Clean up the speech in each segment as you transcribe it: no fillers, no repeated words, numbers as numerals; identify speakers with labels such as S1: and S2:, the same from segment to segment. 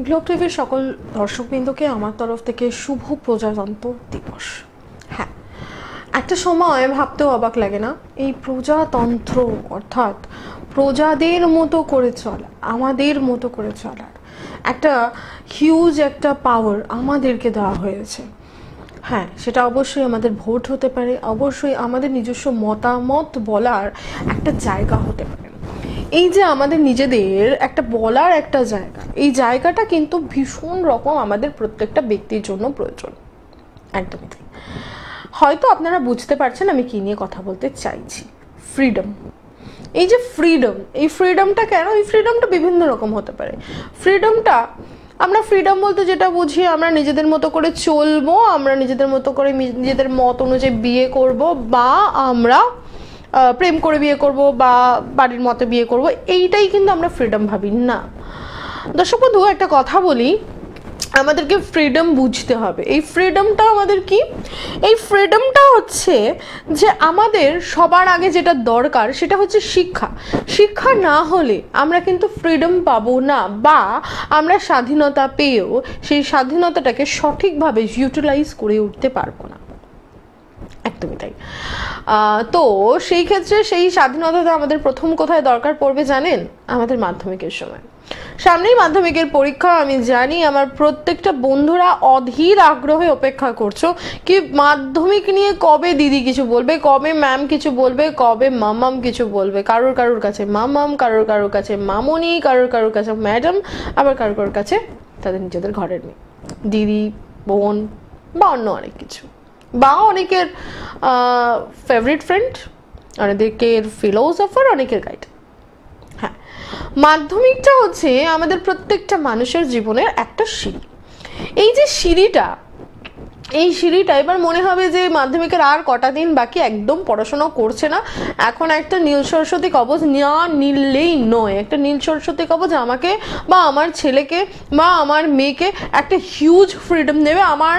S1: Globe টিভির সকল দর্শকবৃন্দকে আমার তরফ থেকে শুভ প্রজাতন্ত্র দিবস। হ্যাঁ, একটা সময় ভাবতেও অবাক লাগে না, এই প্রজাতন্ত্র অর্থাৎ প্রজাদের মতো করে চলা, আমাদের মতো করে চলার একটা হিউজ একটা পাওয়ার আমাদেরকে দেওয়া হয়েছে। হ্যাঁ, সেটা অবশ্যই আমাদের ভোট হতে পারে, অবশ্যই আমাদের নিজস্ব মতামত বলার একটা জায়গা হতে পারে। এই যে আমাদের নিজেদের একটা বলার একটা জায়গা, এই জায়গাটা কিন্তু ভীষণ রকম আমাদের প্রত্যেকটা ব্যক্তির জন্য প্রয়োজন। একদমই তাই। হয়তো আপনারা বুঝতে পারছেন আমি কি নিয়ে কথা বলতে চাইছি। ফ্রিডম। এই যে ফ্রিডম, এই ফ্রিডমটা কেন? এই ফ্রিডমটা বিভিন্ন রকম হতে পারে। ফ্রিডমটা আমরা ফ্রিডম বলতে যেটা বুঝি, আমরা নিজেদের মতো করে চলবো, আমরা নিজেদের মতো করে নিজেদের মত অনুযায়ী বিয়ে করব, বা আমরা প্রেম করে বিয়ে করব, বা বাড়ির মতো বিয়ে করব, এইটাই কিন্তু আমরা ফ্রিডম ভাবি না। দর্শক বন্ধু, একটা কথা বলি, আমাদেরকে ফ্রিডম বুঝতে হবে। এই ফ্রিডমটা আমাদের কি? এই ফ্রিডমটা হচ্ছে যে আমাদের সবার আগে যেটা দরকার সেটা হচ্ছে শিক্ষা। শিক্ষা না হলে আমরা কিন্তু ফ্রিডম পাবো না, বা আমরা স্বাধীনতা পেয়েও সেই স্বাধীনতাটাকে সঠিকভাবে ইউটিলাইজ করে উঠতে পারবো না। একদমই তাই। তো সেই ক্ষেত্রে সেই স্বাধীনতাটা আমাদের প্রথম কোথায় দরকার পড়বে জানেন? আমাদের মাধ্যমিকের সময়। সামনেই মাধ্যমিকের পরীক্ষা। আমি জানি আমার প্রত্যেকটা বন্ধুরা অধীর আগ্রহে অপেক্ষা করছো কি মাধ্যমিক নিয়ে কবে দিদি কিছু বলবে, কবে ম্যাম কিছু বলবে, কবে মামাম কিছু বলবে। কারোর কারোর কাছে মামাম, কারোর কারোর কাছে মামনি, কারোর কারোর কাছে ম্যাডাম, আবার কারোর কারোর কাছে তাদের নিজেদের ঘরের মেয়ে, দিদি, বোন, বা অন্য অনেক কিছু, বা অনেকের ফেভারিট ফ্রেন্ড, অনেকের ফিলোসফার, অনেকের গাইড। হ্যাঁ, মাধ্যমিকটা হচ্ছে আমাদের প্রত্যেকটা মানুষের জীবনের একটা সিঁড়ি। এই যে সিঁড়িটা, এই সিঁড়িটা এবার মনে হবে যে মাধ্যমিকের আর কটা দিন বাকি, একদম পড়াশোনা করছে না, এখন একটা নীল সরস্বতী কবচ না নিলেই নয়। একটা নীল সরস্বতী কবচ আমাকে বা আমার ছেলেকে বা আমার মেয়েকে একটা হিউজ ফ্রিডম দেবে, আমার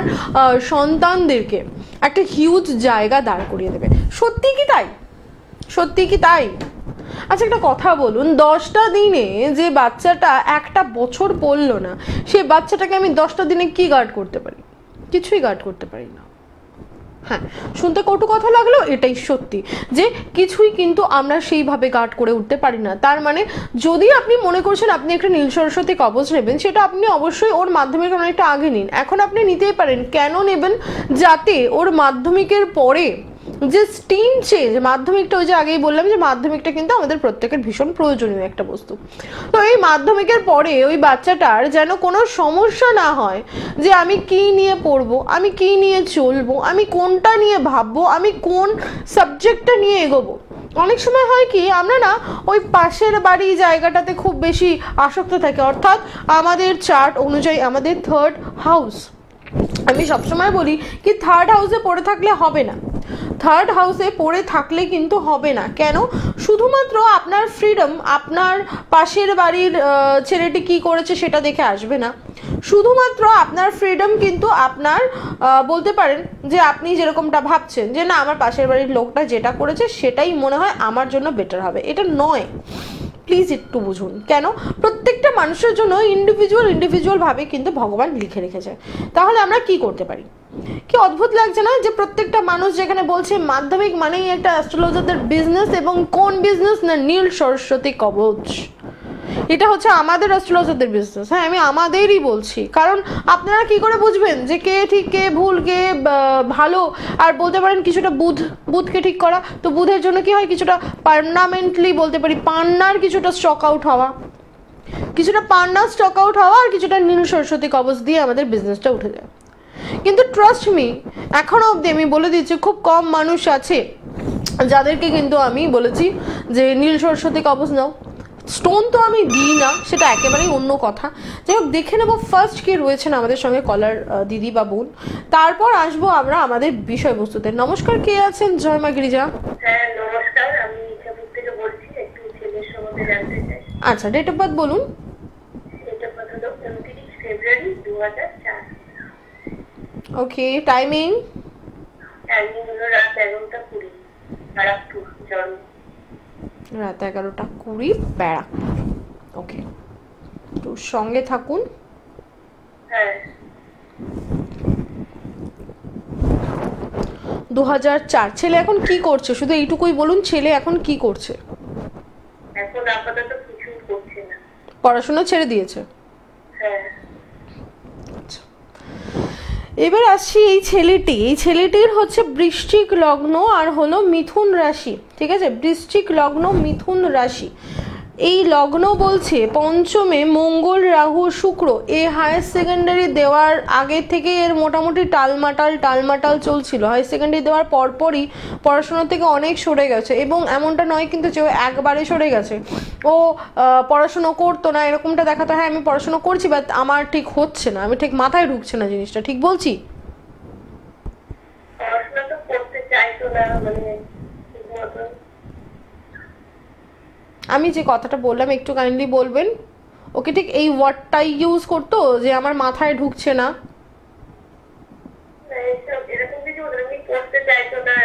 S1: সন্তানদেরকে একটা হিউজ জায়গা দাঁড় করিয়ে দেবে। সত্যি কি তাই? সত্যি কি তাই? আচ্ছা, একটা কথা বলুন, 10টা দিনে যে বাচ্চাটা একটা বছর পড়লো না, সেই বাচ্চাটাকে আমি 10টা দিনে কি গার্ড করতে পারি? কিছুই গার্ড করতে পারি না। হ্যাঁ, শুনতে কটু কথা লাগলো, এটাই সত্যি যে কিছুই কিন্তু আমরা সেইভাবে গার্ড করে উঠতে পারি না। তার মানে যদি আপনি মনে করছেন আপনি একটা নীল সরস্বতী কবচ নেবেন, সেটা আপনি অবশ্যই ওর মাধ্যমিক অনেকটা আগে নিন। এখন আপনি নিতেই পারেন। কেন নেবেন? যাতে ওর মাধ্যমিকের পরে যে স্ট্রিম চেঞ্জ, মাধ্যমিকটা ওই যে আগেই বললাম যে মাধ্যমিকটা কিন্তু আমাদের প্রত্যেকের ভীষণ প্রয়োজনীয় একটা বস্তু। তো এই মাধ্যমিকের পরে ওই বাচ্চাটার যেন কোনো সমস্যা না হয় যে আমি কি নিয়ে পড়বো, আমি কি নিয়ে চলবো, আমি কোনটা নিয়ে ভাববো, আমি কোন সাবজেক্টটা নিয়ে এগোবো। অনেক সময় হয় কি, আমরা না ওই পাশের বাড়ি জায়গাটাতে খুব বেশি আসক্ত থাকি, অর্থাৎ আমাদের চার্ট অনুযায়ী আমাদের থার্ড হাউস। আমি সবসময় বলি কি থার্ড হাউসে পড়ে থাকলে হবে না। থার্ড হাউসে পড়ে থাকলে কিন্তু হবে না। কেন? শুধুমাত্র আপনার ফ্রিডম আপনার পাশের বাড়ির ছেলেটি কি করেছে সেটা দেখে আসবে না। শুধুমাত্র আপনার ফ্রিডম কিন্তু আপনার বলতে পারেন যে আপনি যেরকমটা ভাবছেন যে না আমার পাশের বাড়ির লোকটা যেটা করেছে সেটাই মনে হয় আমার জন্য বেটার হবে, এটা নয়। প্লিজ একটু বুঝুন। কেন? প্রত্যেকটা মানুষের জন্য ইন্ডিভিজুয়াল ভাবে কিন্তু ভগবান লিখে রেখেছে। তাহলে আমরা কি করতে পারি? কি অদ্ভুত লাগছে না যে প্রত্যেকটা মানুষ যেখানে বলছে মাধ্যমিক মানেই একটা অ্যাস্ট্রোলজারদের বিজনেস, এবং কোন বিজনেস না নীল সরস্বতী কবচ, এটা হচ্ছে আমাদের অ্যাস্ট্রোলজারদের বিজনেস। হ্যাঁ, আমি আমাদেরই বলছি, কারণ আপনারা কি করে বুঝবেন যে কে ঠিক কে ভুল, কে ভালো? আর বলতে পারেন কিছুটা বুধকে ঠিক করা, তো বুধের জন্য কি হয়, কিছুটা পার্মানেন্টলি বলতে পারি পান্নার কিছুটা স্টক আউট হওয়া, কিছুটা পান্নার স্টক আউট হওয়া, আর কিছুটা নীল সরস্বতী কবচ দিয়ে আমাদের বিজনেসটা উঠে যায়। কিন্তু ট্রাস্ট মি, এখনো অবধি আমি বলে দিচ্ছি খুব কম মানুষ আছে যাদেরকে কিন্তু আমি বলেছি যে নীল সরস্বতী কবচ নাও। স্টোন তো আমি দিই না, সেটা একেবারেই অন্য কথা। যাই হোক, দেখে নেবো ফার্স্ট কে রয়েছেন আমাদের সঙ্গে কলার দিদি বা বোন, তারপর আসবো আমরা আমাদের বিষয়বস্তুতে। নমস্কার, কে আছেন? জয় মা গিরিজা।
S2: হ্যাঁ নমস্কার, আমি ইচ্ছাপুর থেকে বলছি, একটু ছেলের সম্বন্ধে জানতে চাই।
S1: আচ্ছা, ডেট অফ বার্থ বলুন।
S2: ডেট অফ বার্থ হলো 29 ফেব্রুয়ারি 2004।
S1: ওকে, টাইমিং?
S2: টাইমিং হলো রাত 11টা 20, ব্যারাকপুর জন্ম।
S1: রাত 11টা 20, ব্যারাকপুর। ওকে, তো সঙ্গে থাকুন।
S2: হ্যাঁ
S1: 2004। ছেলে এখন কি করছে শুধু এইটুকুই বলুন, ছেলে এখন কি করছে?
S2: এখন আপাতত কিছু করছে না।
S1: পড়াশোনা ছেড়ে দিয়েছে।
S2: হ্যাঁ
S1: এবার আসছি এই ছেলেটির হচ্ছে বৃশ্চিক লগ্ন আর হলো মিথুন রাশি, ঠিক আছে? বৃশ্চিক লগ্ন মিথুন রাশি। এই লগ্ন বলছে পঞ্চমে মঙ্গল রাহু শুক্র। এ হায়ার সেকেন্ডারি দেওয়ার আগে থেকে এর মোটামুটি টালমাটাল চলছিল। হায়ার সেকেন্ডারি দেওয়ার পরপরই পড়াশোনা থেকে অনেক সরে গেছে, এবং এমনটা নয় কিন্তু যে ও একবারে সরে গেছে। ও পড়াশুনো করতো না এরকমটা দেখাতো, হ্যাঁ আমি পড়াশুনো করছি বাট আমার ঠিক হচ্ছে না, আমি ঠিক মাথায় ঢুকছে না জিনিসটা, ঠিক বলছি?
S2: পড়াশোনা তো করতে চাইতো না, মানে ঠিকমতো।
S1: আমি যে কথাটা বললাম একটু কাইন্ডলি বলবেন? ওকে ঠিক এই ওয়ার্ডটাই ইউজ করতো যে আমার মাথায় ঢুকছে না?
S2: এরকম কিছু আমি করতে চাইতো না,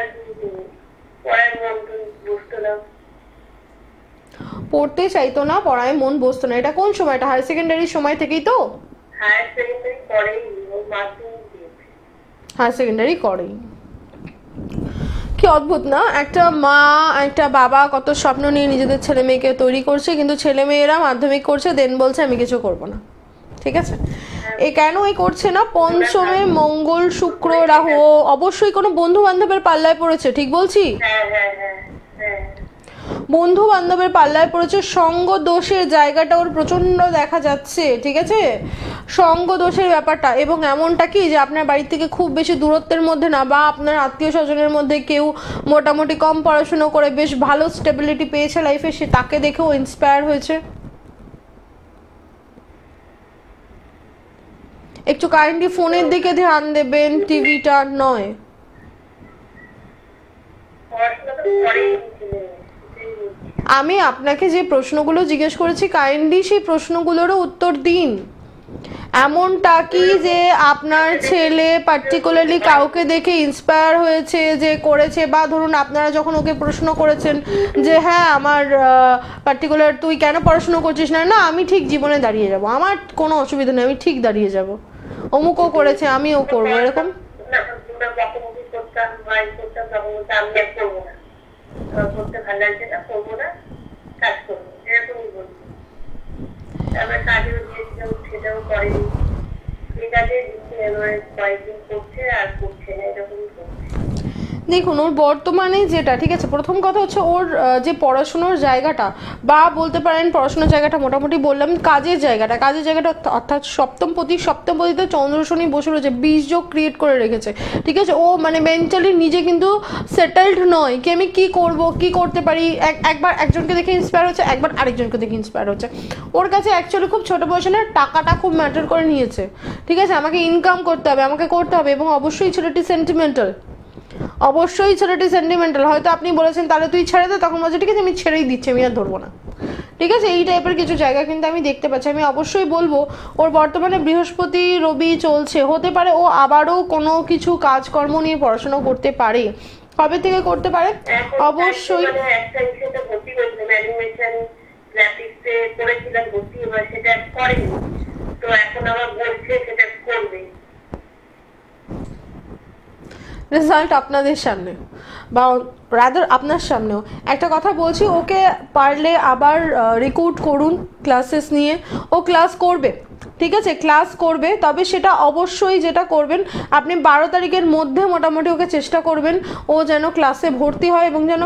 S2: পড়ায় মন বসতো না।
S1: পড়তে চাইতো না, পড়ায় মন বসতো না। এটা কোন সময়? এটা হায়ার সেকেন্ডারির সময় থেকেই তো?
S2: হায়ার সেকেন্ডারি পরেই মাধ্যমিক দিয়েছে।
S1: হায়ার সেকেন্ডারি করেই। কি অদ্ভুত না, একটা মা একটা বাবা কত স্বপ্ন নিয়ে নিজেদের ছেলে মেয়েকে তৈরি করছে, কিন্তু ছেলে মেয়েরা মাধ্যমিক করছে দেন বলছে আমি কিছু করব না, ঠিক আছে? এ কেন এই করছে না? পঞ্চমে মঙ্গল শুক্র রাহু। অবশ্যই কোনো বন্ধু বান্ধবের পাল্লায় পড়েছে, ঠিক বলছি? বন্ধু বান্ধবের পাল্লায় পড়েছে। সঙ্গ দোষের জায়গাটা ওর প্রচন্ড দেখা যাচ্ছে, ঠিক আছে? সঙ্গ দোষের ব্যাপারটা, এবং এমনটা কি যে আপনার বাড়ি থেকে খুব বেশি দূরত্বের মধ্যে না, বা আপনার আত্মীয় স্বজনের মধ্যে কেউ মোটামুটি কম পড়াশুনো করে বেশ ভালো স্টেবিলিটি পেয়েছে লাইফে, সে তাকে দেখেও ইন্সপায়ার হয়েছে। একটু কাইন্ডলি ফোনের দিকে ধ্যান দেবেন, টিভিটা নয়। আমি আপনাকে যে প্রশ্নগুলো জিজ্ঞেস করেছি কাইন্ডলি সেই প্রশ্নগুলোরও উত্তর দিন। এমনটা কি যে আপনার ছেলে পার্টিকুলারলি কাউকে দেখে ইন্সপায়ার হয়েছে যে করেছে, বা ধরুন আপনারা যখন ওকে প্রশ্ন করেছেন যে হ্যাঁ আমার পার্টিকুলার তুই কেন পড়াশুনো করছিস না, না আমি ঠিক জীবনে দাঁড়িয়ে যাব, আমার কোনো অসুবিধা নেই, আমি ঠিক দাঁড়িয়ে যাব, অমুকও করেছে আমিও করবো, এরকম?
S2: করতে ভালো লাগছে না, করবো না, কাজ করবো, এরকমই বলছি। তারপরে কাজেও দিয়েছিলাম, সেটাও করেনি। এই কাজে কয়েকদিন করছে আর করছে না, এরকমই করছে।
S1: দেখুন ওর বর্তমানে যেটা, ঠিক আছে, প্রথম কথা হচ্ছে ওর যে পড়াশুনোর জায়গাটা, বা বলতে পারেন পড়াশোনার জায়গাটা মোটামুটি বললাম, কাজের জায়গাটা অর্থাৎ সপ্তমপতিতে চন্দ্র শনি বসে রয়েছে, বীজ যোগ ক্রিয়েট করে রেখেছে, ঠিক আছে? ও মানে মেন্টালি নিজে কিন্তু সেটেলড নয় কি আমি কি করব, কি করতে পারি। একবার একজনকে দেখে ইন্সপায়ার হচ্ছে, একবার আরেকজনকে দেখে ইন্সপায়ার হচ্ছে। ওর কাছে অ্যাকচুয়ালি খুব ছোট বয়সে না টাকাটা খুব ম্যাটার করে নিয়েছে, ঠিক আছে? আমাকে ইনকাম করতে হবে, আমাকে করতে হবে, এবং অবশ্যই ছেলেটি সেন্টিমেন্টাল, হয়তো আপনি বলেছেন তাহলে তুই ছেড়ে দে, তখন বলছে ঠিক আছে আমি ছেড়েই দিচ্ছি, আমি আর ধরবো না, ঠিক আছে? এই টাইপের কিছু জায়গা কিন্তু আমি দেখতে পাচ্ছি। আমি অবশ্যই বলবো ওর বর্তমানে বৃহস্পতি রবি চলছে, হতে পারে ও আবারও কোনো কিছু কাজকর্ম নিয়ে পড়াশোনা করতে পারে। কবে থেকে করতে পারে? অবশ্যই রেজাল্ট আপনাদের সামনে, বা রাদার আপনার সামনেও একটা কথা বলছি, ওকে পারলে আবার রিক্রুট করুন ক্লাসেস নিয়ে, ও ক্লাস করবে, ঠিক আছে? ক্লাস করবে, তবে সেটা অবশ্যই যেটা করবেন আপনি 12 তারিখের মধ্যে মোটামুটি ওকে চেষ্টা করবেন ও যেন ক্লাসে ভর্তি হয় এবং যেন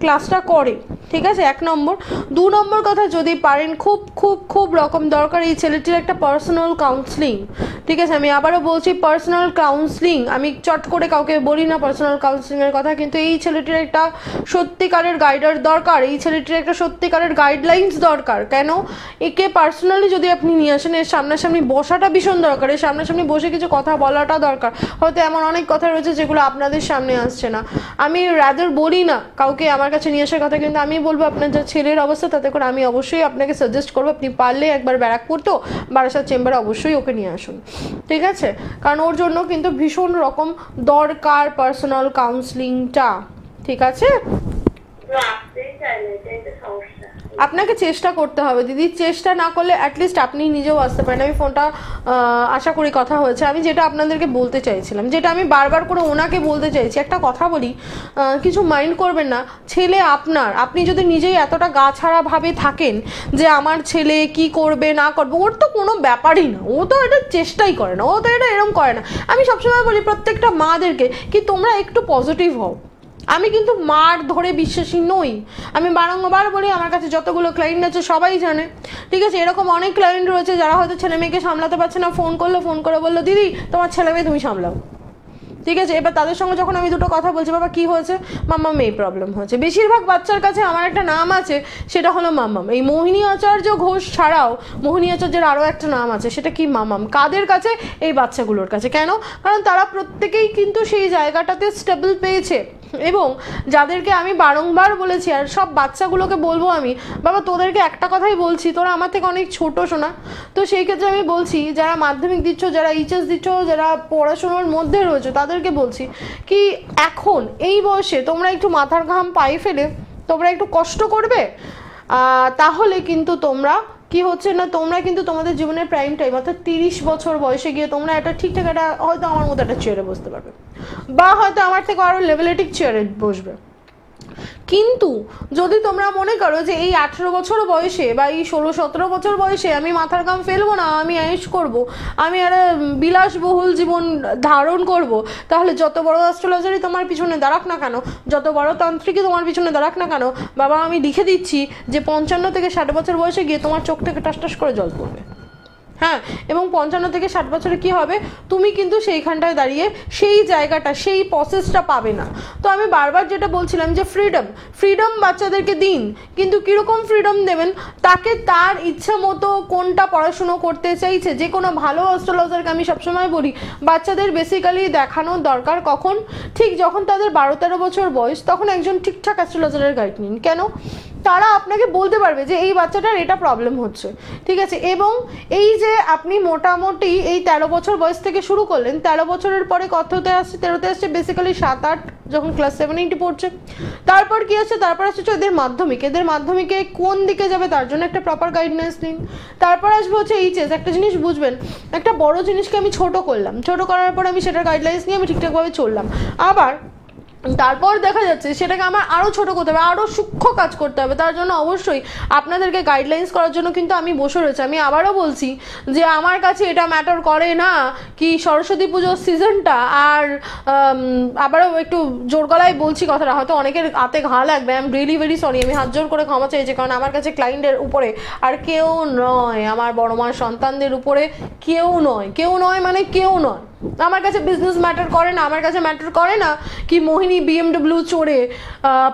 S1: ক্লাসটা করে, ঠিক আছে? 1 নম্বর। 2 নম্বর কথা, যদি পারেন খুব খুব খুব রকম দরকার এই ছেলেটির একটা পার্সোনাল কাউন্সিলিং, ঠিক আছে? আমি আবারও বলছি পার্সোনাল কাউন্সিলিং, আমি চট করে কাউকে বলি না পার্সোনাল কাউন্সিলিংয়ের কথা, কিন্তু এই ছেলেটির একটা সত্যিকারের গাইডার দরকার, এই ছেলেটির একটা সত্যিকারের গাইডলাইন্স দরকার। কেন? একে পার্সোনালি যদি আপনি নিয়ে আসেন, এর সামনাসামনি বসাটা ভীষণ দরকার, এর সামনাসামনি বসে কিছু কথা বলাটা দরকার। হয়তো এমন অনেক কথা রয়েছে যেগুলো আপনাদের সামনে আসছে না। আমি রাদার বলি না কাউকে আমার কাছে নিয়ে আসার কথা, কিন্তু আমি বলবো আপনার যা ছেলের অবস্থা তাতে করে আমি অবশ্যই আপনাকে সাজেস্ট করবো আপনি পারলে একবার ব্যারাকপুর তো বারাসাত চেম্বারে অবশ্যই ওকে নিয়ে আসুন, ঠিক আছে? কারণ ওর জন্য কিন্তু ভীষণ রকম দরকার পার্সোনাল কাউন্সিলিংটা, ঠিক আছে? আপনাকে চেষ্টা করতে হবে দিদি, চেষ্টা না করলে অ্যাটলিস্ট আপনি নিজেও আসতে পারেন। আমি ফোনটা আশা করি কথা হয়েছে। আমি যেটা আপনাদেরকে বলতে চাইছিলাম, যেটা আমি বারবার করে ওনাকে বলতে চাইছি, একটা কথা বলি, কিছু মাইন্ড করবেন না। ছেলে আপনার, আপনি যদি নিজেই এতটা গা ছাড়া ভাবে থাকেন যে আমার ছেলে কি করবে না করবে, ওর তো কোনো ব্যাপারই না, ও তো এটা চেষ্টাই করে না, ও তো এটা এরকম করে না। আমি সবসময় বলি প্রত্যেকটা মাদেরকে কি তোমরা একটু পজিটিভ হও। আমি কিন্তু মার ধরে বিশ্বাসী নই। আমি বারংবার বলি, আমার কাছে যতগুলো ক্লায়েন্ট আছে সবাই জানে, ঠিক আছে। এরকম অনেক ক্লায়েন্ট রয়েছে যারা হয়তো ছেলে মেয়েকে সামলাতে পারছে না, ফোন করে বললো দিদি তোমার ছেলে মেয়ে তুমি সামলাও, ঠিক আছে। এবার তাদের সঙ্গে যখন আমি দুটো কথা বলছি, বাবা কি হয়েছে, মাম্মাম এই প্রবলেম হয়েছে। বেশিরভাগ বাচ্চার কাছে আমার একটা নাম আছে, সেটা হলো মাম্মাম। এই মোহিনী আচার্য ঘোষ ছাড়াও মোহিনী আচার্যের আরও একটা নাম আছে, সেটা কি মাম্মাম। কাদের কাছে? এই বাচ্চাগুলোর কাছে। কেন? কারণ তারা প্রত্যেকেই কিন্তু সেই জায়গাটাতে স্টেবল পেয়েছে। এবং যাদেরকে আমি বারংবার বলেছি, আর সব বাচ্চাগুলোকে বলবো আমি, বাবা তোদেরকে একটা কথাই বলছি, তোরা আমার থেকে অনেক ছোট শোনা, তো সেই ক্ষেত্রে আমি বলছি যারা মাধ্যমিক দিচ্ছ, যারা এইচএস দিচ্ছ, যারা পড়াশোনার মধ্যে রয়েছে, তাদেরকে বলছি কি এখন এই বয়সে তোমরা একটু মাথার ঘাম পায়ে ফেলে তোমরা একটু কষ্ট করবে, তাহলে কিন্তু তোমরা কি হচ্ছে না, তোমরা কিন্তু তোমাদের জীবনের প্রাইম টাইম অর্থাৎ 30 বছর বয়সে গিয়ে তোমরা একটা ঠিকঠাক একটা হয়তো আমার মতো একটা চেয়ারে বসতে পারবে, বা হয়তো আমার থেকে আরও লেভেলেটিক চেয়ারে বসবে। কিন্তু যদি তোমরা মনে করো যে এই 18 বছর বয়সে বা এই 16-17 বছর বয়সে আমি মাথার ঘাম ফেলবো না, আমি আয়েশ করব, আমি একটা বিলাসবহুল জীবন ধারণ করব, তাহলে যত বড় অ্যাস্ট্রোলজারই তোমার পিছনে দাঁড়াক না কেন, যত বড় তান্ত্রিকই তোমার পিছনে দাঁড়াক না কেন, বাবা আমি লিখে দিচ্ছি যে 55 থেকে 60 বছর বয়সে গিয়ে তোমার চোখ থেকে টাস টাস করে জল পড়বে। হ্যাঁ, এবং 55 থেকে 60 বছরে কি হবে, তুমি কিন্তু সেইখানটায় দাঁড়িয়ে সেই জায়গাটা, সেই প্রসেসটা পাবে না। তো আমি বারবার যেটা বলছিলাম যে ফ্রিডম বাচ্চাদেরকে দিন, কিন্তু কীরকম ফ্রিডম দেবেন, তাকে তার ইচ্ছা মতো কোনটা পড়াশুনো করতে চাইছে। যে কোনো ভালো অ্যাস্ট্রোলজারকে আমি সবসময় বলি, বাচ্চাদের বেসিক্যালি দেখানোর দরকার কখন, ঠিক যখন তাদের 12-13 বছর বয়স, তখন একজন ঠিকঠাক অ্যাস্ট্রোলজারের গাইড নিন। কেন? তারা আপনাকে বলতে পারবে যে এই বাচ্চাটার এটা প্রবলেম হচ্ছে, ঠিক আছে। এবং এই যে আপনি মোটামুটি এই 13 বছর বয়স থেকে শুরু করলেন, 13 বছরের পরে কততে আসছে, 13তে আসছে বেসিক্যালি 7-8, যখন ক্লাস 7-8 পড়ছে। তারপর কি আসছে, তারপর আসছে এদের মাধ্যমিকে কোন দিকে যাবে তার জন্য একটা প্রপার গাইডেন্স নিন। তারপর আসবে হচ্ছে এইচএস। একটা জিনিস বুঝবেন, একটা বড় জিনিসকে আমি ছোট করলাম, ছোট করার পর আমি সেটার গাইডলাইন্স নিয়ে আমি ঠিকঠাকভাবে চললাম, আবার তারপর দেখা যাচ্ছে সেটাকে আমার আরও ছোটো করতে হবে, আরও সূক্ষ্ম কাজ করতে হবে। তার জন্য অবশ্যই আপনাদেরকে গাইডলাইন্স করার জন্য কিন্তু আমি বসে রয়েছি। আমি আবারও বলছি যে আমার কাছে এটা ম্যাটার করে না কি সরস্বতী পুজোর সিজনটা, আর আবারও একটু জোর গলায় বলছি কথাটা, হয়তো অনেকের হাতে ঘা লাগবে, I am really very sorry, আমি হাত জোর করে ক্ষমা চাইছি। কারণ আমার কাছে ক্লায়েন্টের উপরে আর কেউ নয়, আমার বড় মার সন্তানদের উপরে কেউ নয় মানে কেউ নয়। আমার কাছে বিজনেস ম্যাটার করে না, আমার কাছে ম্যাটার করে না কি মোহিনী BMW চড়ে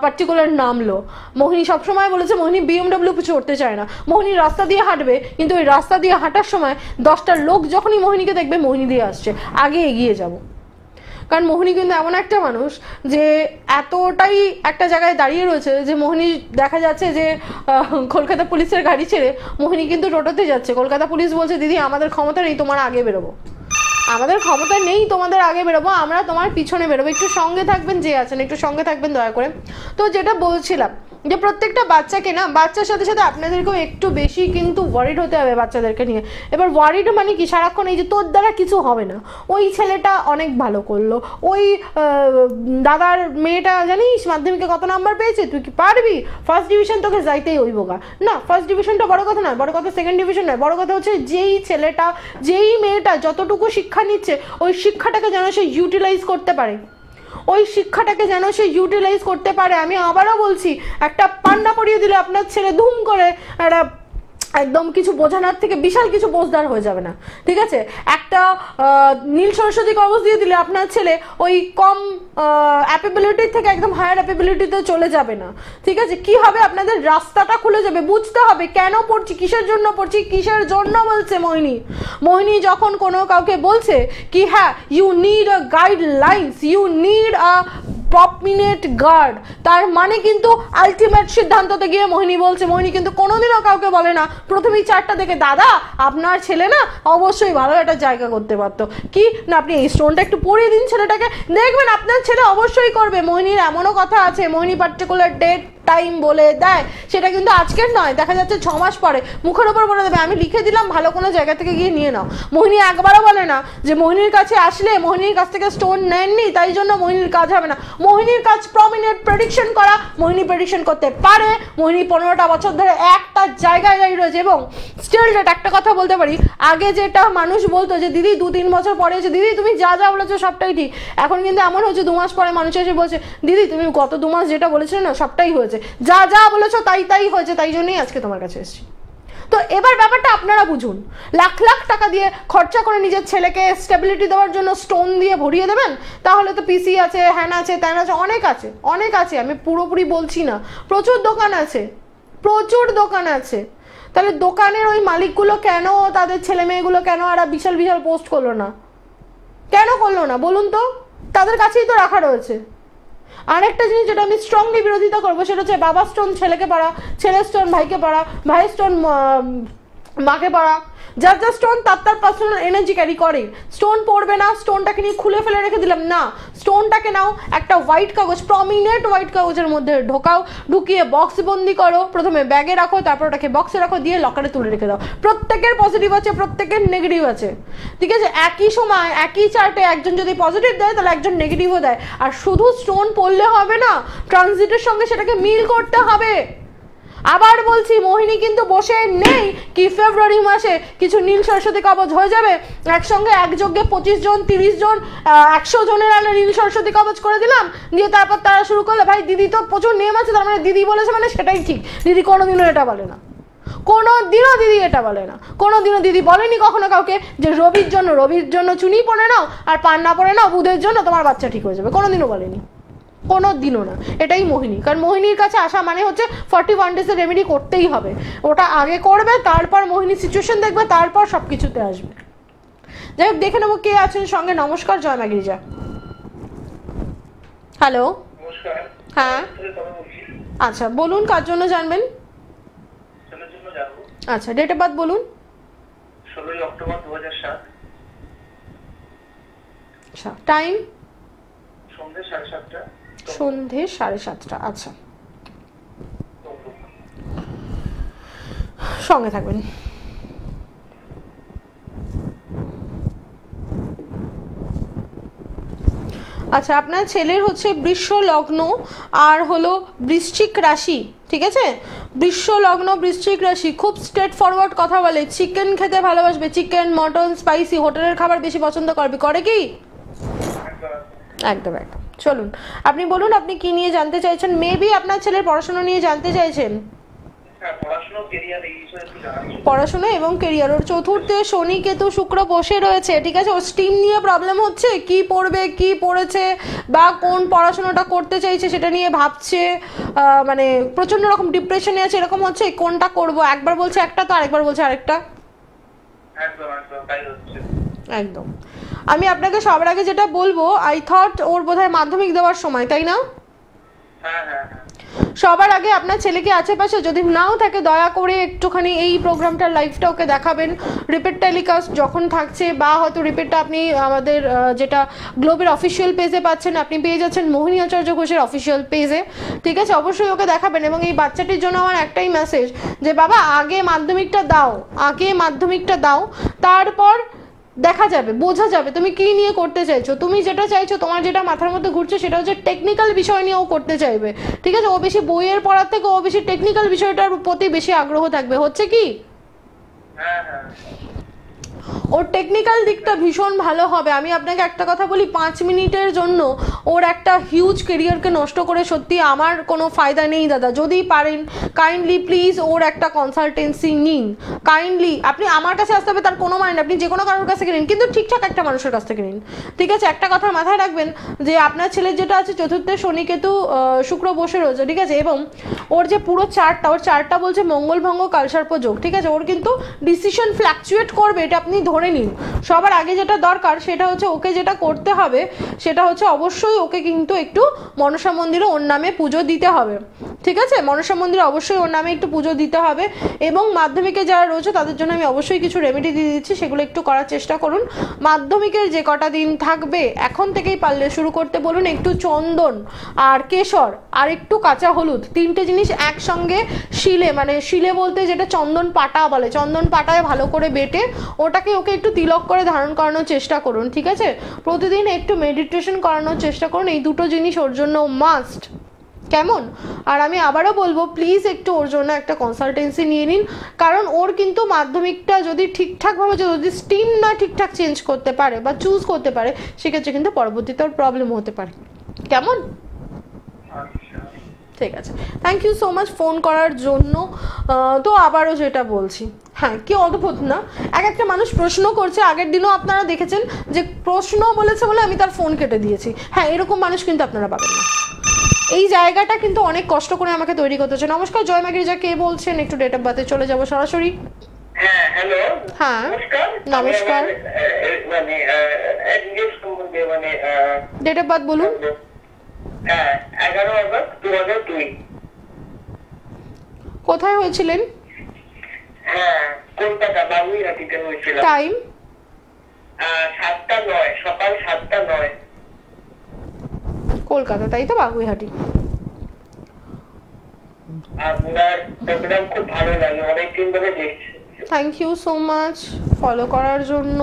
S1: পার্টিকুলার নামলো। মোহিনী সবসময় বলেছে মোহিনী BMW চড়তে চায় না, মোহিনী রাস্তা দিয়ে হাঁটবে, কিন্তু ওই রাস্তা দিয়ে হাঁটার সময় 10টা লোক যখনই মোহিনীকে দেখবে মোহিনী দিয়ে আসছে, আগে এগিয়ে যাব। কারণ মোহিনী কিন্তু এমন একটা মানুষ যে এতটাই একটা জায়গায় দাঁড়িয়ে রয়েছে যে মোহিনী দেখা যাচ্ছে যে কলকাতা পুলিশের গাড়ি ছেড়ে মোহিনী কিন্তু টোটোতে যাচ্ছে। কলকাতা পুলিশ বলছে দিদি আমাদের ক্ষমতা নেই তোমার আগে বেরোবো, আমাদের ক্ষমতা নেই তোমাদের আগে বেরোবো, আমরা তোমার পিছনে বেরোবো, একটু সঙ্গে থাকবেন, যে আছেন একটু সঙ্গে থাকবেন দয়া করে। তো যেটা বলছিলাম যে প্রত্যেকটা বাচ্চাকে না, বাচ্চার সাথে সাথে আপনাদেরকেও একটু বেশি কিন্তু ওয়ারিড হতে হবে বাচ্চাদেরকে নিয়ে। এবার ওয়ারিড মানে কি, সারাক্ষণ এই যে তোর দ্বারা কিছু হবে না, ওই ছেলেটা অনেক ভালো করলো, ওই দাদার মেয়েটা জানিস মাধ্যমিকে কত নাম্বার পেয়েছে, তুই কি পারবি, ফার্স্ট ডিভিশন তোকে যাইতেই হইব গা। না, ফার্স্ট ডিভিশনটা বড় কথা নয়, বড় কথা সেকেন্ড ডিভিশন নয়, বড় কথা হচ্ছে যেই ছেলেটা যেই মেয়েটা যতটুকু শিক্ষা নিচ্ছে ওই শিক্ষাটাকে যেন সে ইউটিলাইজ করতে পারে, ওই শিক্ষাটাকে যেন সে ইউটিলাইজ করতে পারে। আমি আবারও বলছি, একটা পান্না পড়িয়ে দিলে আপনার ছেলে ধুম করে একটা একদম কিছু বোঝানোর থেকে বিশাল কিছু বোঝদার হয়ে যাবে না, ঠিক আছে। একটা নীল সরস্বতী কবচ দিয়ে দিলে আপনার ছেলে ওই কম অ্যাপেবিলিটি থেকে একদম হায়ার অ্যাপেবিলিটিতে চলে যাবে না, ঠিক আছে। কি হবে, আপনাদের রাস্তাটা খুলে যাবে, বুঝতে হবে কেন পড়ছি, কিসের জন্য পড়ছি, কিসের জন্য বলছে মোহিনী যখন কোনো কাউকে বলছে কি হ্যাঁ you need a guidelines, you need a prominent guard, তার মানে কিন্তু আলটিমেট সিদ্ধান্ততে গিয়ে মোহিনী বলছে। মোহিনী কিন্তু কোনোদিনও কাউকে বলে না প্রথমেই 4টা দেখে দাদা আপনার ছেলে না অবশ্যই ভালো একটা জায়গা করতে পারতো, কি না আপনি এই স্টোনটা একটু পরিয়ে দিন ছেলেটাকে, দেখবেন আপনার ছেলে অবশ্যই করবে। মোহিনীর এমনও কথা আছে, মোহিনী পার্টিকুলার ডেট টাইম বলে দেয় সেটা কিন্তু আজকের নয়, দেখা যাচ্ছে 6 মাস পরে মুখের ওপর বলে দেবে আমি লিখে দিলাম, ভালো কোনো জায়গা থেকে গিয়ে নিয়ে নাও। মোহিনী একবারও বলে না যে মোহিনীর কাছে আসলে মোহিনীর কাছ থেকে স্টোন নেননি তাই জন্য মোহিনীর কাজ হবে না। মোহিনীর কাজ প্রমিনেন্ট প্রেডিকশন করা, মোহিনী প্রেডিকশন করতে পারে। মোহিনী 15টা বছর ধরে একটা জায়গায় দাঁড়িয়ে রয়েছে এবং স্টিল ডেট একটা কথা বলতে পারি, আগে যেটা মানুষ বলতো যে দিদি 2-3 বছর পরে এসে দিদি তুমি যা যা বলেছো সবটাই ঠিক, এখন কিন্তু এমন হচ্ছে 2 মাস পরে মানুষ এসে বলছে দিদি তুমি গত 2 মাস যেটা বলেছিলে না সবটাই হয়েছে, যা যা বলেছো তাই তাই হয়েছে, তাই জন্যই আজকে তোমার কাছে এসেছি। তো এবার ব্যাপারটা আপনারা বুঝুন, লাখ লাখ টাকা দিয়ে খরচা করে নিজের ছেলেকে স্টেবিলিটি দেওয়ার জন্য স্টোন দিয়ে ভরিয়ে দেবেন, তাহলে তো পিসি আছে, হ্যান আছে, ত্যান আছে, অনেক আছে, আমি পুরোপুরি বলছি না, প্রচুর দোকান আছে, প্রচুর দোকান আছে। তাহলে দোকানের ওই মালিকগুলো কেন তাদের ছেলে মেয়েগুলো কেন আর বিশাল বিশাল পোস্ট করলো না, কেন করলো না বলুন তো? তাদের কাছেই তো রাখা রয়েছে। আরেকটা জিনিস যেটা আমি স্ট্রংলি বিরোধিতা করবো সেটা হচ্ছে বাবা স্টোন ছেলেকে পাড়া, ছেলের স্টোন ভাইকে পাড়া, ভাইয়ের স্টোন মাকে পাড়া। যার যার স্টোন তার পার্সোনাল এনার্জি ক্যারি করে, স্টোন পড়বে না, স্টোনটাকে নিয়ে খুলে ফেলে রেখে দিলাম না, স্টোনটাকে নাও একটা হোয়াইট কাগজ, প্রমিনেন্ট হোয়াইট কাগজের মধ্যে ঢোকাও, ঢুকিয়ে বক্স বন্দি করো, প্রথমে ব্যাগে রাখো, তারপর ওটাকে বক্সে রাখো, দিয়ে লকারে তুলে রেখে দাও। প্রত্যেকের পজিটিভ আছে, প্রত্যেকের নেগেটিভ আছে, ঠিক আছে? একই সময় একই চার্টে একজন যদি পজিটিভ দেয় তাহলে একজন নেগেটিভও দেয়। আর শুধু স্টোন পড়লে হবে না, ট্রানজিটের সঙ্গে সেটাকে মিল করতে হবে। আবার বলছি, মোহিনী কিন্তু বসে নেই কি ফেব্রুয়ারি মাসে কিছু নীল সরস্বতী কবচ হয়ে যাবে, একসঙ্গে একযোগে 25 জন 30 জন 100 জনের আলো নীল সরস্বতী কবচ করে দিলাম, দিয়ে তারপর তারা শুরু করলে ভাই দিদি তো প্রচুর নিয়ম আছে, তার মানে দিদি বলেছে মানে সেটাই ঠিক। দিদি কোনোদিনও এটা বলে না, কোনোদিনও দিদি এটা বলে না, কোনোদিনও দিদি বলেনি কখনো কাউকে যে রবির জন্য চুনি পরে নাও আর পান না পরে নাও, বুধের জন্য তোমার বাচ্চা ঠিক হয়ে যাবে, কোনোদিনও বলেনি, কোনোদিনও না। এটাই মোহিনী, কারণ মোহিনীর কাছে আসা মানে হচ্ছে 41 ডেজের রেমেডি করতেই হবে, ওটা আগে করবে, তারপর মোহিনী সিচুয়েশন দেখবে, তারপর সব কিছুতে আসবে। যাই হোক, দেখে নেবো কে আছেন সঙ্গে। নমস্কার, জয় মা গিরিজা। হ্যালো, হ্যাঁ, আচ্ছা বলুন কার জন্য জানবেন? আচ্ছা, ডেট অফ বার্থ বলুন।
S2: 16 অক্টোবর 2007।
S1: আচ্ছা, টাইম?
S2: সন্ধ্যে 7:30টা।
S1: সন্ধ্যে 7:30টা। আচ্ছা, সঙ্গে থাকবেন। আচ্ছা, আপনার ছেলের হচ্ছে বৃষ লগ্ন আর হলো বৃশ্চিক রাশি, ঠিক আছে? বৃষ লগ্ন বৃশ্চিক রাশি, খুব স্ট্রেট ফরওয়ার্ড কথা বলে, চিকেন খেতে ভালোবাসবে, চিকেন মটন স্পাইসি হোটেলের খাবার বেশি পছন্দ করবে, করে কি? একদম একদম। চলুন আপনি বলুন আপনি কি নিয়ে জানতে চাইছেন? মেবি আপনার ছেলের পড়াশোনা নিয়ে জানতে চাইছেন। পড়াশোনা এবং কেরিয়ার, ওর চতুর্থে শনি কেতু শুক্র বসে রয়েছে, ঠিক আছে? ওর স্ট্রিম নিয়ে প্রবলেম হচ্ছে, কি পড়বে কি পড়েছে বা কোন পড়াশোনাটা করতে চাইছে সেটা নিয়ে ভাবছে, মানে প্রচন্ড রকম ডিপ্রেশনে আছে, এরকম হচ্ছে কোনটা করব, একবার বলছে একটা তো আরেকবার বলছে আরেকটা। একদম। আমি আপনাকে সবার আগে যেটা বলবো, আই থট ওর বোধহয় মাধ্যমিক দেওয়ার সময়, তাই না? সবার আগে আপনার ছেলেকে আশেপাশে যদি নাও থাকে দয়া করে একটুখানি এই প্রোগ্রামটার লাইভটা ওকে দেখাবেন, রিপিট টেলিকাস্ট যখন থাকছে, বা হয়তো রিপিটটা আপনি আমাদের যেটা গ্লোবের অফিসিয়াল পেজে পাচ্ছেন, আপনি পেয়ে যাচ্ছেন মোহিনী আচার্য ঘোষের অফিসিয়াল পেজে, ঠিক আছে? অবশ্যই ওকে দেখাবেন। এবং এই বাচ্চাটির জন্য আমার একটাই মেসেজ যে বাবা আগে মাধ্যমিকটা দাও, তারপর দেখা যাবে, বোঝা যাবে তুমি কি নিয়ে করতে চাইছো। তুমি যেটা চাইছো, তোমার যেটা মাথার মধ্যে ঘুরছে সেটা হচ্ছে টেকনিক্যাল বিষয় নিয়ে ও করতে চাইবে, ঠিক আছে? ও বেশি বইয়ের পড়ার থেকে ও বেশি টেকনিক্যাল বিষয়টার প্রতি বেশি আগ্রহ থাকবে, হচ্ছে কি? ওর টেকনিক্যাল দিকটা ভীষণ ভালো হবে। আমি আপনাকে একটা কথা বলি, 5 মিনিটের জন্য ওর একটা হিউজ কেরিয়ারকে নষ্ট করে সত্যি আমার কোনো ফায়দা নেই দাদা। যদি পারেন কাইন্ডলি প্লিজ ওর একটা কনসালটেন্সি নিন, কাইন্ডলি। আপনি আমার কাছে আসতে হবে তার কোনো মানে, আপনি যে কোনো কারোর কাছ থেকে নিন, কিন্তু ঠিকঠাক একটা মানুষের কাছ থেকে নিন, ঠিক আছে? একটা কথা মাথায় রাখবেন যে আপনার ছেলের যেটা আছে চতুর্থে শনি কেতু শুক্র বসে রয়েছে, ঠিক আছে? এবং ওর যে পুরো চার্টটা বলছে মঙ্গল ভঙ্গ কালসর্প যোগ, ঠিক আছে? ওর কিন্তু ডিসিশন ফ্ল্যাকচুয়েট করবে, এটা আপনি ধরে ধরে নিন। সবার আগে যেটা দরকার সেটা হচ্ছে ওকে যেটা করতে হবে সেটা হচ্ছে অবশ্যই ওকে কিন্তু একটু মনসা মন্দিরে ওর নামে পুজো দিতে হবে, ঠিক আছে? মনসা মন্দিরে অবশ্যই ওর নামে একটু পুজো দিতে হবে। এবং মাধ্যমিকে যারা রয়েছে তাদের জন্য আমি অবশ্যই কিছু রেমেডি দিয়ে দিচ্ছি, সেগুলো একটু করার চেষ্টা করুন। মাধ্যমিকের যে কটা দিন থাকবে এখন থেকেই পারলে শুরু করতে বলুন, একটু চন্দন আর কেশর আর একটু কাঁচা হলুদ, তিনটে জিনিস একসঙ্গে শিলে, মানে শিলে বলতে যেটা চন্দন পাটা বলে, চন্দন পাটায় ভালো করে বেটে ওটাকে ওকে একটু তিলক করে ধারণ করানোর চেষ্টা করুন, ঠিক আছে? প্রতিদিন একটু মেডিটেশন করানোর চেষ্টা করুন, এই দুটো জিনিস ওর জন্য মাস্ট, কেমন? আর আমি আবারও বলবো প্লিজ একটু ওর জন্য একটা কনসালটেন্সি নিয়ে নিন, কারণ ওর কিন্তু মাধ্যমিকটা যদি ঠিকঠাকভাবে যদি স্ট্রিম না ঠিকঠাক চেঞ্জ করতে পারে বা চুজ করতে পারে সেক্ষেত্রে কিন্তু পরবর্তীতে ওর প্রবলেম হতে পারে, কেমন? ঠিক আছে, thank you so much phone করার জন্য। তো আবারও যেটা বলছি, হ্যাঁ কি অদ্ভুত না, এক একটা মানুষ প্রশ্ন করছে, আগের দিনও আপনারা দেখেছেন যে প্রশ্ন বলেছে বলে আমি তার ফোন কেটে দিয়েছি, হ্যাঁ এরকম মানুষ কিন্তু আপনারা পাবেন না। এই জায়গাটা কিন্তু অনেক কষ্ট করে আমাকে তৈরি করতে হচ্ছে। নমস্কার জয় মা গিরিজা, কে বলছেন? একটু ডেট অফ বার্থে চলে যাবো সরাসরি।
S2: হ্যাঁ হ্যালো,
S1: হ্যাঁ নমস্কার,
S2: মানে
S1: ডেট অফ বার্থ বলুন।
S2: 11 আগস্ট 2002।
S1: কোথায় হয়েছিলেন?
S2: হ্যাঁ কলকাতা বাবুইহাটিতে হয়েছিল।
S1: টাইম?
S2: 7:09, সকাল 7:09।
S1: কলকাতা, তাই তো? বাবুইহাটি।
S2: আপনার প্রোগ্রাম খুব ভালো লাগে, অনেকদিন ধরে দেখছি।
S1: Thank you so much follow করার জন্য।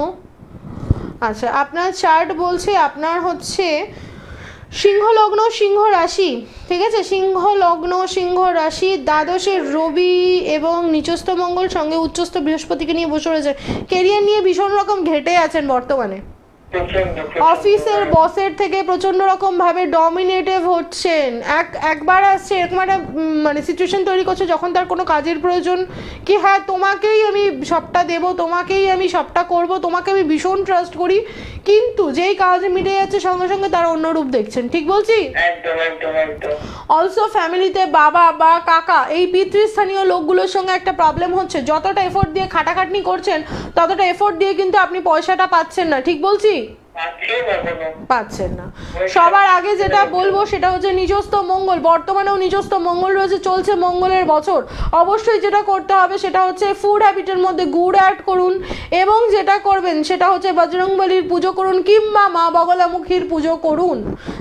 S1: আচ্ছা আপনার চার্ট বলছে আপনার হচ্ছে সিংহ লগ্ন সিংহ রাশি, ঠিক আছে? সিংহ লগ্ন সিংহ রাশি, দ্বাদশের রবি এবং নিচস্থ মঙ্গল সঙ্গে উচ্চস্থ বৃহস্পতিকে নিয়ে বসে রয়েছে। কেরিয়ার নিয়ে ভীষণ রকম ঘেটে আছেন বর্তমানে, অফিসের বসের থেকে প্রচন্ড রকম ভাবে ডমিনেটিভ হচ্ছেন। একবার আসছে এরকম একটা মানে সিচুয়েশন তৈরি করছে যখন তার কোনো কাজের প্রয়োজন, কি হ্যাঁ তোমাকেই আমি সবটা দেব, তোমাকেই আমি সবটা করব, তোমাকে আমি ভীষণ ট্রাস্ট করি, কিন্তু যেই কাজ মিটে যাচ্ছে সঙ্গে সঙ্গে তার অন্য রূপ দেখছেন, ঠিক বলছি? অলসো ফ্যামিলিতে বাবা বা কাকা এই পিতৃস্থানীয় লোকগুলোর সঙ্গে একটা প্রবলেম হচ্ছে, যতটা এফোর্ট দিয়ে খাটাখাটনি করছেন ততটা এফোর্ট দিয়ে কিন্তু আপনি পয়সাটা পাচ্ছেন না, ঠিক বলছি? পাচ্ছেন না। সবার আগে যেটা বলবো সেটা হচ্ছে নিজস্ব মঙ্গল, বর্তমানেও নিজস্ব মঙ্গল রয়েছে, চলছে মঙ্গলের বছর। অবশ্যই যেটা করতে হবে সেটা হচ্ছে ফুড হ্যাবিটের মধ্যে গুড় অ্যাড করুন, এবং যেটা করবেন সেটা হচ্ছে বজরংবলীর পুজো করুন কিংবা মা বগলামুখীর পুজো করুন,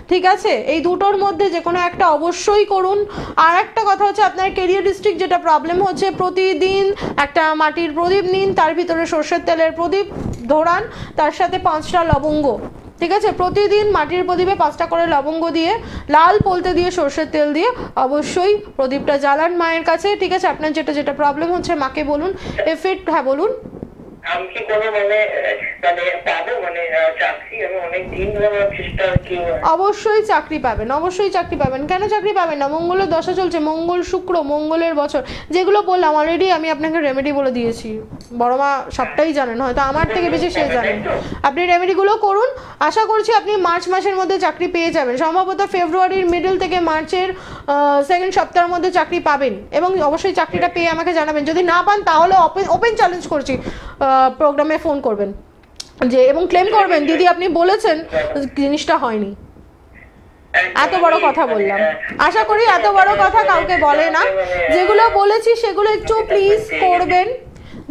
S1: ঠিক আছে? এই দুটোর মধ্যে যে কোনো একটা অবশ্যই করুন। আর একটা কথা হচ্ছে আপনার কেরিয়ারিস্টিক যেটা প্রবলেম হচ্ছে, প্রতিদিন একটা মাটির প্রদীপ নিন, তার ভিতরে সর্ষের তেলের প্রদীপ ধরান, তার সাথে 5টা লবঙ্গ, ঠিক আছে? প্রতিদিন মাটির প্রদীপে 5টা করে লবঙ্গ দিয়ে লাল পলতে দিয়ে সর্ষের তেল দিয়ে অবশ্যই প্রদীপটা জ্বালান মায়ের কাছে, ঠিক আছে? আপনার যেটা যেটা প্রবলেম হচ্ছে মাকে বলুন। এফেক্ট, হ্যাঁ বলুন।
S2: আমি কি কোনো মানে পাবো মানে চাকরি? আমি অনেক দিন ধরে চেষ্টা করছি।
S1: অবশ্যই চাকরি পাবেন, অবশ্যই চাকরি পাবেন। কেন চাকরি পাবেন না? মঙ্গলের দশা চলছে, মঙ্গল শুক্র, মঙ্গলের বছর। যেগুলো বললাম অলরেডি আমি আপনাকে রেমেডি বলে দিয়েছি, বড় মা সবটাই জানেন, হয়তো আমার থেকে বেশি সে জানেন। আপনি রেমেডিগুলো করুন, আশা করছি আপনি মার্চ মাসের মধ্যে চাকরি পেয়ে যাবেন। সম্ভবত ফেব্রুয়ারির মিডল থেকে মার্চের সেকেন্ড সপ্তাহের মধ্যে চাকরি পাবেন, এবং অবশ্যই চাকরিটা পেয়ে আমাকে জানাবেন। যদি না পান তাহলে ওপেন চ্যালেঞ্জ করছি, প্রোগ্রামে ফোন করবেন যে এবং ক্লেম করবেন দিদি আপনি বলেছেন জিনিসটা হয়নি। এত বড় কথা বললাম, আশা করি এত বড় কথা কাউকে বলে না। যেগুলো বলেছি সেগুলো একটু প্লিজ করবেন,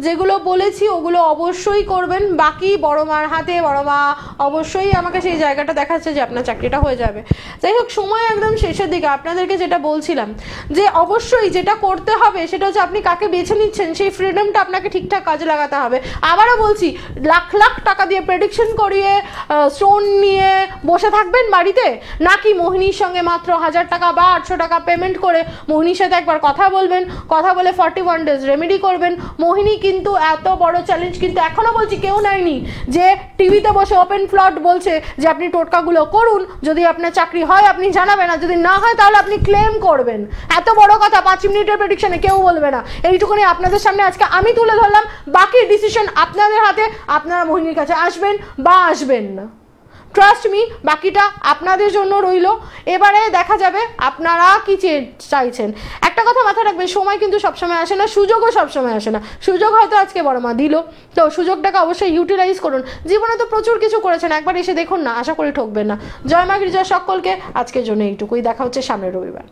S1: যেগুলো বলেছি ওগুলো অবশ্যই করবেন। বাকি বড় মার হাতে, বড় মা অবশ্যই আমাকে সেই জায়গাটা দেখাচ্ছে যে আপনার চাকরিটা হয়ে যাবে। যাই হোক, সময় একদম শেষের দিকে। আপনাদেরকে যেটা বলছিলাম যে অবশ্যই যেটা করতে হবে সেটা হচ্ছে আপনি কাকে বেছে নিচ্ছেন সেই ফ্রিডমটা আপনাকে ঠিকঠাক কাজে লাগাতে হবে। আবারও বলছি, লাখ লাখ টাকা দিয়ে প্রেডিকশন করিয়ে স্টোন নিয়ে বসে থাকবেন বাড়িতে, নাকি মোহিনীর সঙ্গে মাত্র 1000 টাকা বা 800 টাকা পেমেন্ট করে মোহিনীর সাথে একবার কথা বলবেন, কথা বলে 41 ডেজ রেমেডি করবেন। মোহিনী কিন্তু এত বড় চ্যালেঞ্জ কিন্তু এখনো বলছি কেউ নেয়নি, যে টিভিতে বসে ওপেন ফ্লট বলছে যে আপনি টোটকাগুলো করুন, যদি আপনার চাকরি হয় আপনি জানাবেন, আর যদি না হয় তাহলে আপনি ক্লেম করবেন। এত বড় কথা 5 মিনিটের প্রেডিকশনে কেউ বলবে না। এইটুকুনি আপনাদের সামনে আজকে আমি তুলে ধরলাম, বাকি ডিসিশন আপনাদের হাতে। আপনারা মোহিনীর কাছে আসবেন বা আসবেন না। ট্রাস্ট মি, বাকিটা আপনাদের জন্য রইল। এবারে দেখা যাবে আপনারা কি চাইছেন। একটা কথা মাথায় রাখবেন, সময় কিন্তু সবসময় আসে না, সুযোগও সবসময় আসে না। সুযোগ হয়তো আজকে বড় মা দিল, তো সুযোগটাকে অবশ্যই ইউটিলাইজ করুন। জীবনে তো প্রচুর কিছু করেছেন, একবার এসে দেখুন না, আশা করি ঠকবেন না। জয় মা গিরিজা সকলকে, আজকের জন্য এইটুকুই। দেখা হচ্ছে সামনের রবিবার।